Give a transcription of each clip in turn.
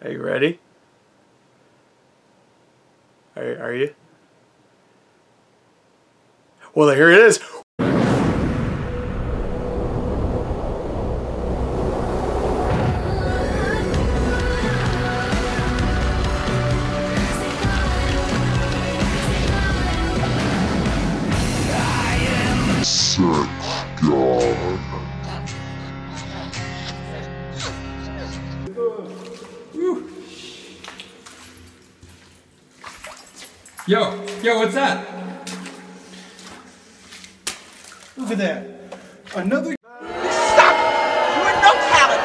Are you ready? Are you? Well, here it is. Yo, what's that? Look at that. Another. Stop! You have no talent!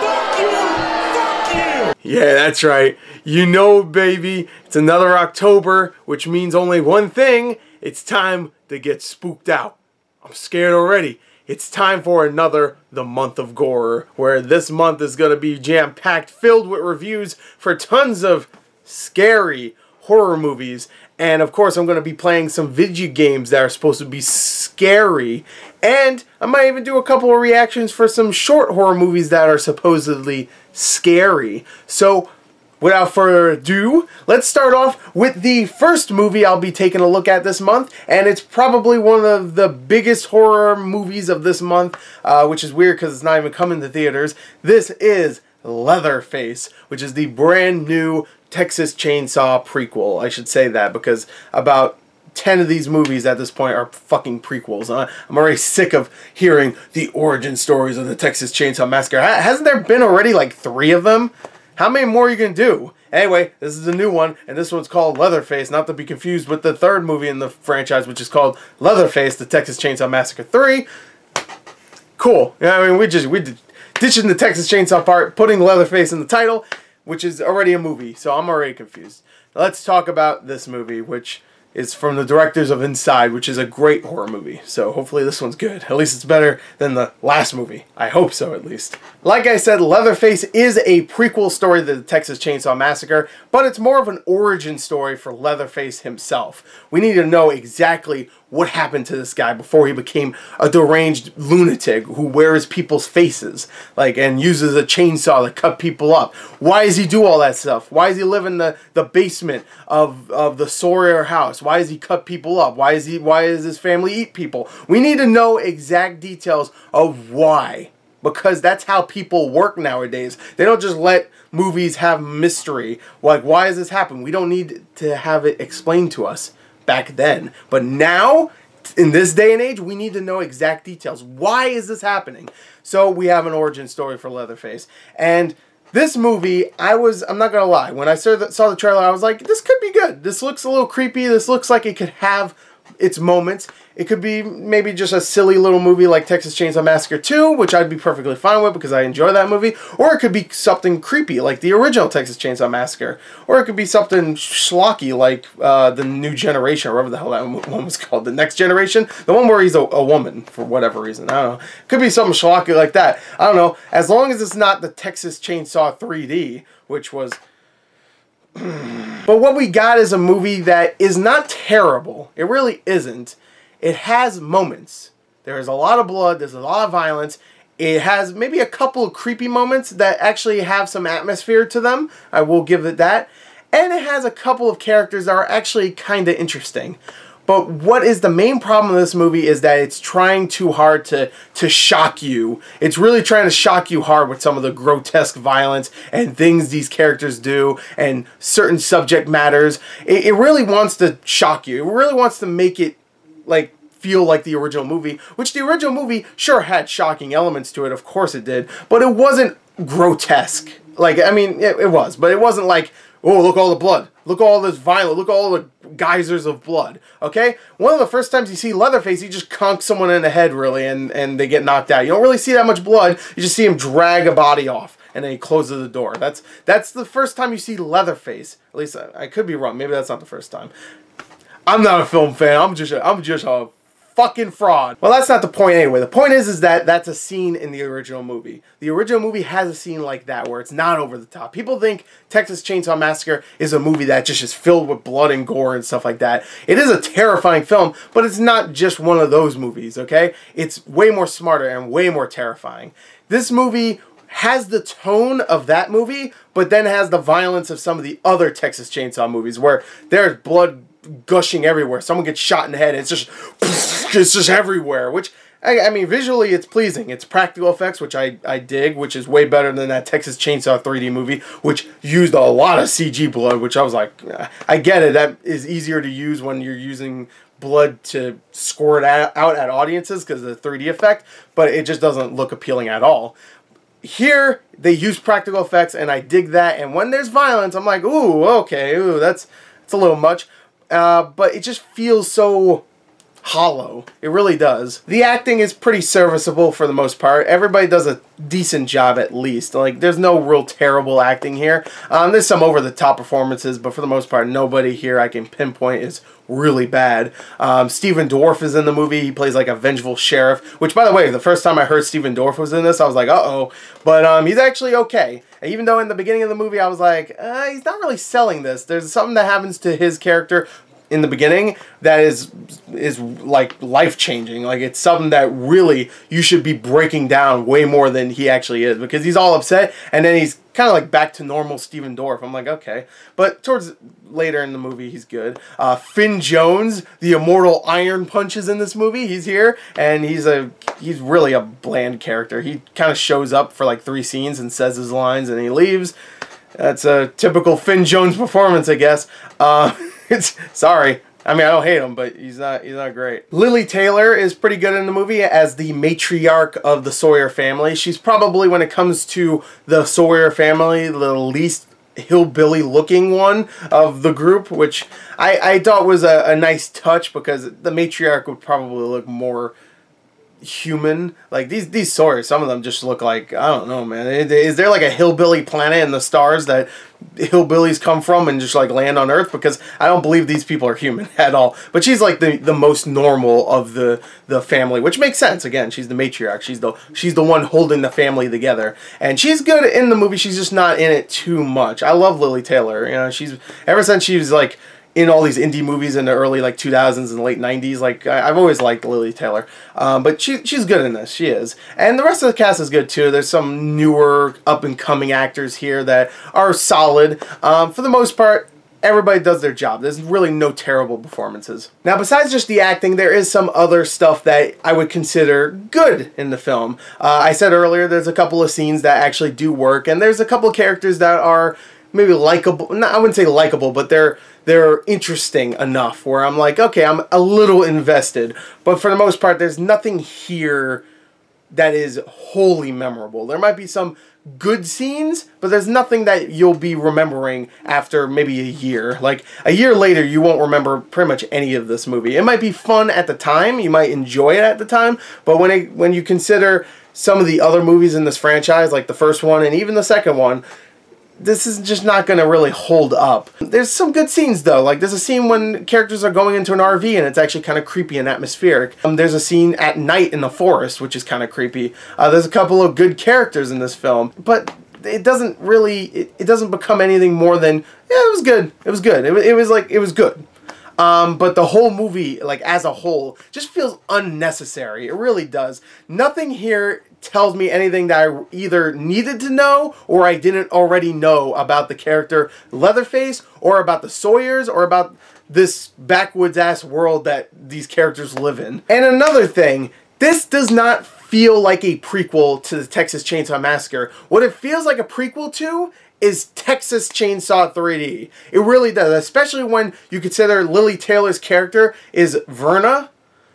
Fuck you! Fuck you! Yeah, that's right. You know, baby, it's another October, which means only one thing. It's time to get spooked out. I'm scared already. It's time for another The Month of Gorror, where this month is going to be jam-packed, filled with reviews for tons of scary horror movies. And of course, I'm going to be playing some video games that are supposed to be scary. And I might even do a couple of reactions for some short horror movies that are supposedly scary. So, without further ado, let's start off with the first movie I'll be taking a look at this month. And it's probably one of the biggest horror movies of this month, which is weird because it's not even coming to theaters. This is Leatherface, which is the brand new Texas Chainsaw prequel. I should say that because about 10 of these movies at this point are fucking prequels. I'm already sick of hearing the origin stories of the Texas Chainsaw Massacre. Hasn't there been already like 3 of them? How many more are you gonna do? Anyway, this is a new one, and this one's called Leatherface, not to be confused with the third movie in the franchise, which is called Leatherface, the Texas Chainsaw Massacre 3. Cool. Yeah, I mean, we ditching the Texas Chainsaw part, putting Leatherface in the title, which is already a movie, so I'm already confused. Let's talk about this movie, which is from the directors of Inside, which is a great horror movie. So hopefully this one's good. At least it's better than the last movie. I hope so, at least. Like I said, Leatherface is a prequel story to the Texas Chainsaw Massacre, but it's more of an origin story for Leatherface himself. We need to know exactly what happened to this guy before he became a deranged lunatic who wears people's faces, and uses a chainsaw to cut people up. Why does he do all that stuff? Why does he live in the basement of the Sawyer house? Why does he cut people up? Why does his family eat people? We need to know exact details of why, because that's how people work nowadays. They don't just let movies have mystery. Like, why does this happen? We don't need to have it explained to us back then. But now, in this day and age, we need to know exact details. Why is this happening? So we have an origin story for Leatherface. And this movie, I'm not gonna lie, when I saw the trailer, I was like, this could be good. This looks a little creepy. This looks like it could have its moments. It could be maybe just a silly little movie like Texas Chainsaw Massacre 2, which I'd be perfectly fine with because I enjoy that movie. Or it could be something creepy like the original Texas Chainsaw Massacre. Or it could be something schlocky like The New Generation, or whatever the hell that one was called. The Next Generation? The one where he's a woman for whatever reason. I don't know. It could be something schlocky like that. I don't know. As long as it's not the Texas Chainsaw 3D, which was... But what we got is a movie that is not terrible. It really isn't. It has moments. There's a lot of blood. There's a lot of violence. It has maybe a couple of creepy moments that actually have some atmosphere to them. I will give it that. And it has a couple of characters that are actually kind of interesting. But what is the main problem with this movie is that it's trying too hard to shock you. It's really trying to shock you hard with some of the grotesque violence and things these characters do and certain subject matters. It really wants to shock you. It really wants to make it feel like the original movie, which the original movie sure had shocking elements to it, of course it did, but it wasn't grotesque. I mean, it was, but it wasn't like, oh, look all the blood, look all this violence, look all the geysers of blood, okay? One of the first times you see Leatherface, he just conks someone in the head, really, and they get knocked out. You don't really see that much blood, you just see him drag a body off, and then he closes the door. That's the first time you see Leatherface. At least, I could be wrong, maybe that's not the first time. I'm not a film fan, I'm just a fucking fraud. Well, that's not the point anyway. The point is that that's a scene in the original movie. The original movie has a scene like that where it's not over the top. People think Texas Chainsaw Massacre is a movie that just is filled with blood and gore and stuff like that. It is a terrifying film, but it's not just one of those movies, okay? It's way more smarter and way more terrifying. This movie has the tone of that movie, but then has the violence of some of the other Texas Chainsaw movies where there's blood gushing everywhere. Someone gets shot in the head. It's just everywhere, which, I mean, visually it's pleasing. It's practical effects, which I dig, which is way better than that Texas Chainsaw 3D movie, which used a lot of CG blood, which I was like, I get it. That is easier to use when you're using blood to squirt out at audiences because of the 3D effect, but it just doesn't look appealing at all. Here, they use practical effects, and I dig that, and when there's violence, I'm like, ooh, okay, ooh, that's a little much, but it just feels so hollow. It really does. The acting is pretty serviceable for the most part. Everybody does a decent job at least. Like, there's no real terrible acting here. There's some over-the-top performances, but for the most part, nobody here I can pinpoint is really bad. Stephen Dorff is in the movie. He plays like a vengeful sheriff, which, by the way, the first time I heard Stephen Dorff was in this, I was like, uh-oh. But he's actually okay. Even though in the beginning of the movie I was like, he's not really selling this. There's something that happens to his character in the beginning that is like life-changing. Like, it's something that really you should be breaking down way more than he actually is, because he's all upset and then he's kind of like back to normal Stephen Dorff. I'm like, okay. But towards later in the movie, he's good. Finn Jones, the immortal Iron Punch, is in this movie. He's here, and he's really a bland character. He kind of shows up for like 3 scenes and says his lines and he leaves. That's a typical Finn Jones performance, I guess. Sorry. I mean, I don't hate him, but he's not great. Lily Taylor is pretty good in the movie as the matriarch of the Sawyer family. She's probably, when it comes to the Sawyer family, the least hillbilly-looking one of the group, which I thought was a nice touch, because the matriarch would probably look more human. Like, these Sawyers, some of them just look like, I don't know, man. Is there like a hillbilly planet in the stars that hillbillies come from and just like land on Earth? Because I don't believe these people are human at all. But she's like the most normal of the family, which makes sense. Again, she's the matriarch. She's the one holding the family together, and she's good in the movie. She's just not in it too much. I love Lily Taylor. You know, she's, ever since she was like in all these indie movies in the early like 2000s and late 90s, like I've always liked Lily Taylor. But she's good in this. She is. And the rest of the cast is good too. There's some newer up and coming actors here that are solid. For the most part, everybody does their job. There's really no terrible performances. Now, besides just the acting, there is some other stuff that I would consider good in the film. I said earlier, there's a couple of scenes that actually do work, and there's a couple of characters that are maybe likable. No, I wouldn't say likable, but they're interesting enough where I'm like, okay, I'm a little invested. But for the most part, there's nothing here that is wholly memorable. There might be some good scenes, but there's nothing that you'll be remembering after maybe a year. Like, a year later, you won't remember pretty much any of this movie. It might be fun at the time. You might enjoy it at the time. But when you consider some of the other movies in this franchise, like the first one and even the second one, this is just not going to really hold up. There's some good scenes, though. Like, there's a scene when characters are going into an RV, and it's actually kind of creepy and atmospheric. There's a scene at night in the forest, which is kind of creepy. There's a couple of good characters in this film, but it doesn't really, it doesn't become anything more than, yeah, it was good. It was good. It was good. But the whole movie, like, as a whole, just feels unnecessary. It really does. Nothing here tells me anything that I either needed to know or I didn't already know about the character Leatherface, or about the Sawyers, or about this backwoods-ass world that these characters live in. And another thing, this does not feel like a prequel to the Texas Chainsaw Massacre. What it feels like a prequel to is Texas Chainsaw 3D. It really does, especially when you consider Lily Taylor's character is Verna,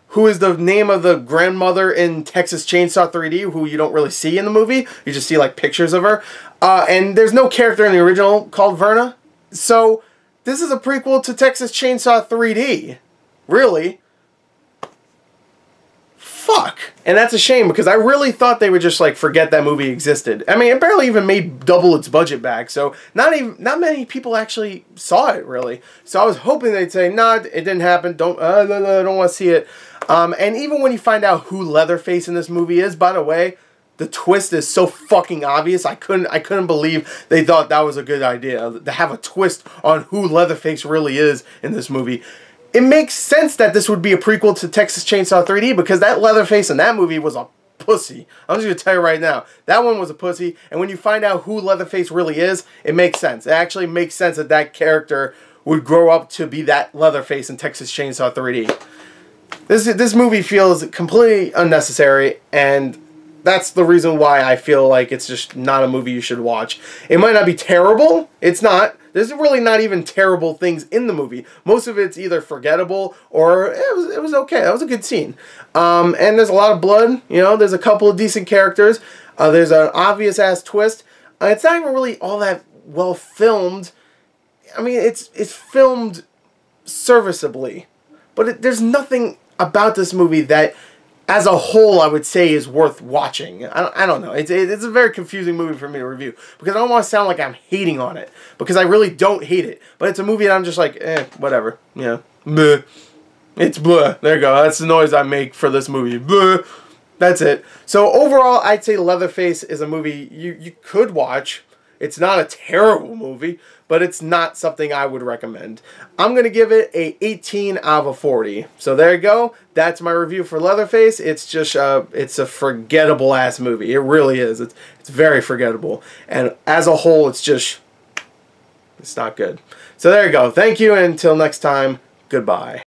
who is the name of the grandmother in Texas Chainsaw 3D, who you don't really see in the movie. You just see like pictures of her. And there's no character in the original called Verna. So this is a prequel to Texas Chainsaw 3D. Really? Fuck. And that's a shame, because I really thought they would just like forget that movie existed. I mean, it barely even made double its budget back, so not many people actually saw it, really. So I was hoping they'd say, nah, it didn't happen, don't want to see it. And even when you find out who Leatherface in this movie is, by the way, the twist is so fucking obvious. I couldn't believe they thought that was a good idea, to have a twist on who Leatherface really is in this movie. It makes sense that this would be a prequel to Texas Chainsaw 3D, because that Leatherface in that movie was a pussy. I'm just going to tell you right now. That one was a pussy. And when you find out who Leatherface really is, it makes sense. It actually makes sense that that character would grow up to be that Leatherface in Texas Chainsaw 3D. This movie feels completely unnecessary, and that's the reason why I feel like it's just not a movie you should watch. It might not be terrible. It's not. There's really not even terrible things in the movie. Most of it's either forgettable or it was okay. That was a good scene. And there's a lot of blood. You know, there's a couple of decent characters. There's an obvious ass twist. It's not even really all that well filmed. I mean, it's filmed serviceably, but there's nothing about this movie that, as a whole, I would say is worth watching. I don't know. It's a very confusing movie for me to review because I don't want to sound like I'm hating on it, because I really don't hate it. But it's a movie that I'm just like, whatever. You know, bleh. It's bleh. There you go. That's the noise I make for this movie. Bleh. That's it. So overall, I'd say Leatherface is a movie you could watch. It's not a terrible movie, but it's not something I would recommend. I'm going to give it a 18 out of 40. So there you go. That's my review for Leatherface. It's just it's a forgettable ass movie. It really is. It's very forgettable. And as a whole, it's not good. So there you go. Thank you, and until next time, goodbye.